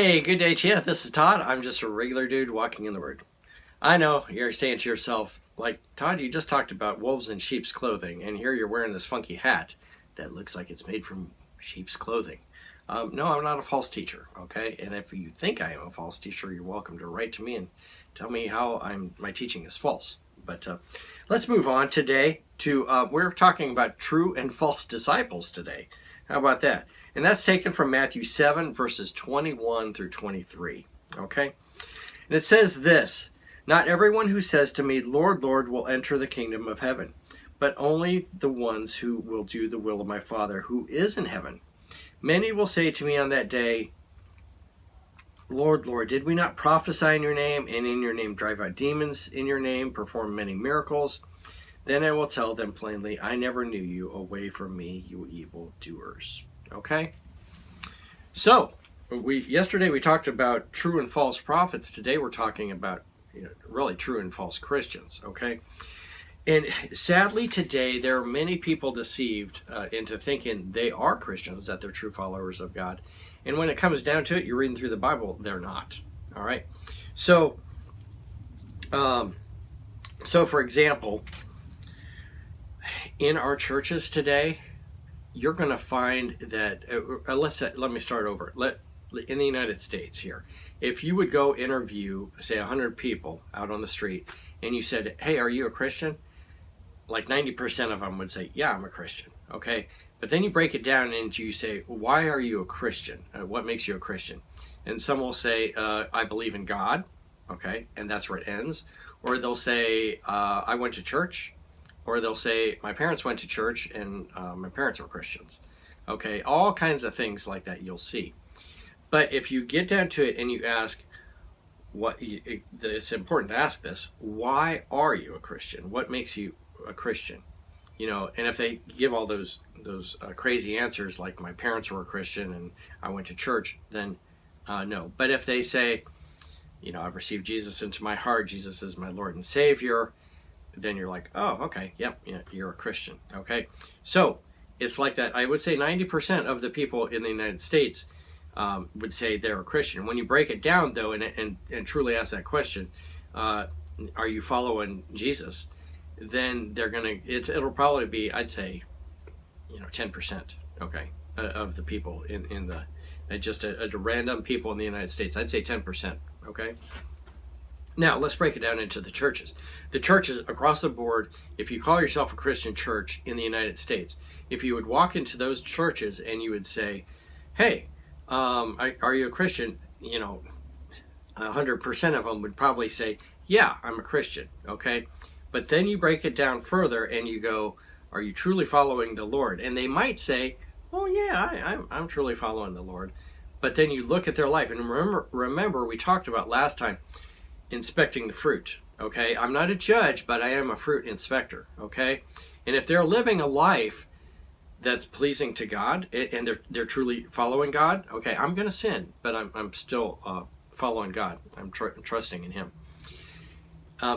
Hey, good day to you. This is Todd. I'm just a regular dude walking in the Word. I know you're saying to yourself, like, Todd, you just talked about wolves in sheep's clothing, and here you're wearing this funky hat that looks like it's made from sheep's clothing. No, I'm not a false teacher, okay? And if you think I am a false teacher, you're welcome to write to me and tell me how my teaching is false. But let's move on today to, we're talking about true and false disciples today. How about that? And that's taken from Matthew 7, verses 21 through 23. Okay? And it says this, "Not everyone who says to me, 'Lord, Lord,' will enter the kingdom of heaven, but only the ones who will do the will of my Father who is in heaven. Many will say to me on that day, 'Lord, Lord, did we not prophesy in your name, and in your name drive out demons, in your name perform many miracles?' Then I will tell them plainly, 'I never knew you. Away from me, you evil doers.'" Okay? So, yesterday we talked about true and false prophets. Today we're talking about really true and false Christians. Okay? And sadly today there are many people deceived into thinking they are Christians, that they're true followers of God. And when it comes down to it, you're reading through the Bible, they're not. All right? So for example, in our churches today, you're going to find that, let me start over. In the United States here, if you would go interview, say, 100 people out on the street, and you said, "Hey, are you a Christian?" Like 90% of them would say, "Yeah, I'm a Christian." Okay? But then you break it down and you say, "Why are you a Christian? What makes you a Christian?" And some will say, "I believe in God." Okay? And that's where it ends. Or they'll say, "I went to church." Or they'll say, "My parents went to church and my parents were Christians." Okay, all kinds of things like that you'll see. But if you get down to it and you ask, it's important to ask this, why are you a Christian? What makes you a Christian? And if they give all those crazy answers like my parents were a Christian and I went to church, then no. But if they say, "I've received Jesus into my heart, Jesus is my Lord and Savior," then you're like, "Oh, okay, yep, yeah, you're a Christian." Okay, so it's like that. I would say 90% of the people in the United States would say they're a Christian. When you break it down, though, and truly ask that question, are you following Jesus? Then they're gonna. It'll probably be, I'd say, 10%. Okay, of the people in the just a random people in the United States. I'd say 10%. Okay. Now, let's break it down into the churches. The churches across the board, if you call yourself a Christian church in the United States, if you would walk into those churches and you would say, "Hey, are you a Christian?" 100% of them would probably say, "Yeah, I'm a Christian." Okay? But then you break it down further and you go, "Are you truly following the Lord?" And they might say, "Oh, yeah, I'm truly following the Lord." But then you look at their life, and remember we talked about last time, inspecting the fruit. Okay, I'm not a judge, but I am a fruit inspector. Okay, and if they're living a life that's pleasing to God and they're truly following God, okay, I'm going to sin, but I'm still following God. I'm trusting in Him.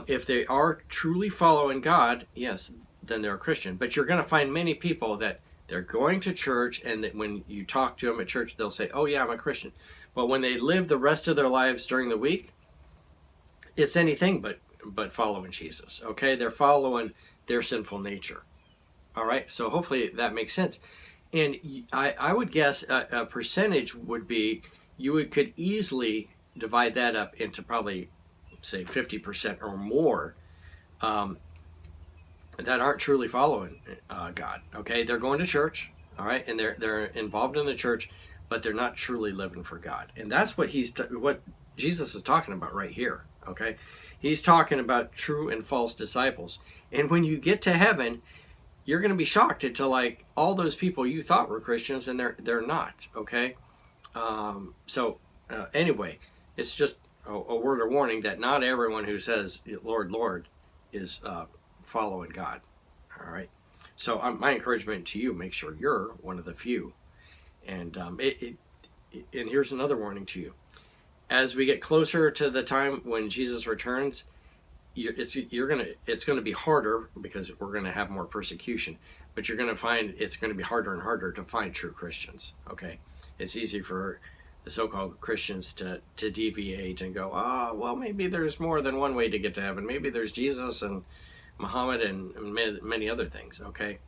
If they are truly following God, yes, then they're a Christian. But you're going to find many people that they're going to church, and that when you talk to them at church, they'll say, "Oh yeah, I'm a Christian," but when they live the rest of their lives during the week, it's anything but following Jesus. Okay, they're following their sinful nature. All right, so hopefully that makes sense. And I would guess a percentage would be, could easily divide that up into probably, say, 50% or more that aren't truly following God. Okay, they're going to church, all right, and they're involved in the church, but they're not truly living for God. And that's what what Jesus is talking about right here. Okay, he's talking about true and false disciples. And when you get to heaven, you're going to be shocked into like all those people you thought were Christians, and they're not. Okay, anyway, it's just a word of warning that not everyone who says "Lord, Lord" is following God. All right, so my encouragement to you: make sure you're one of the few. And and here's another warning to you. As we get closer to the time when Jesus returns, it's gonna be harder because we're gonna have more persecution. But you're gonna find it's gonna be harder and harder to find true Christians. Okay, it's easy for the so-called Christians to deviate and go, well, maybe there's more than one way to get to heaven. Maybe there's Jesus and Muhammad and many other things, okay?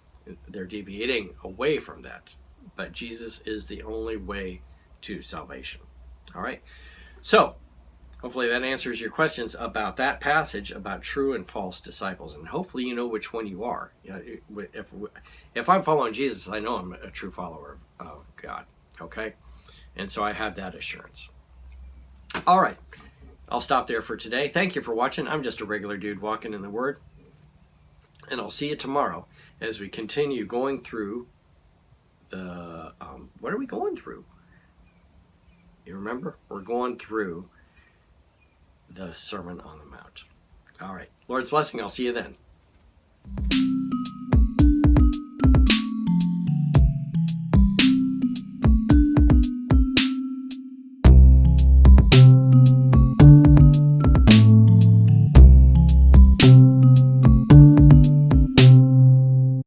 They're deviating away from that. But Jesus is the only way to salvation. All right? So, hopefully that answers your questions about that passage about true and false disciples. And hopefully you know which one you are. If I'm following Jesus, I know I'm a true follower of God, okay? And so I have that assurance. All right. I'll stop there for today. Thank you for watching. I'm just a regular dude walking in the Word. And I'll see you tomorrow as we continue going through the... what are we going through? You remember? We're going through the Sermon on the Mount. All right. Lord's blessing. I'll see you then.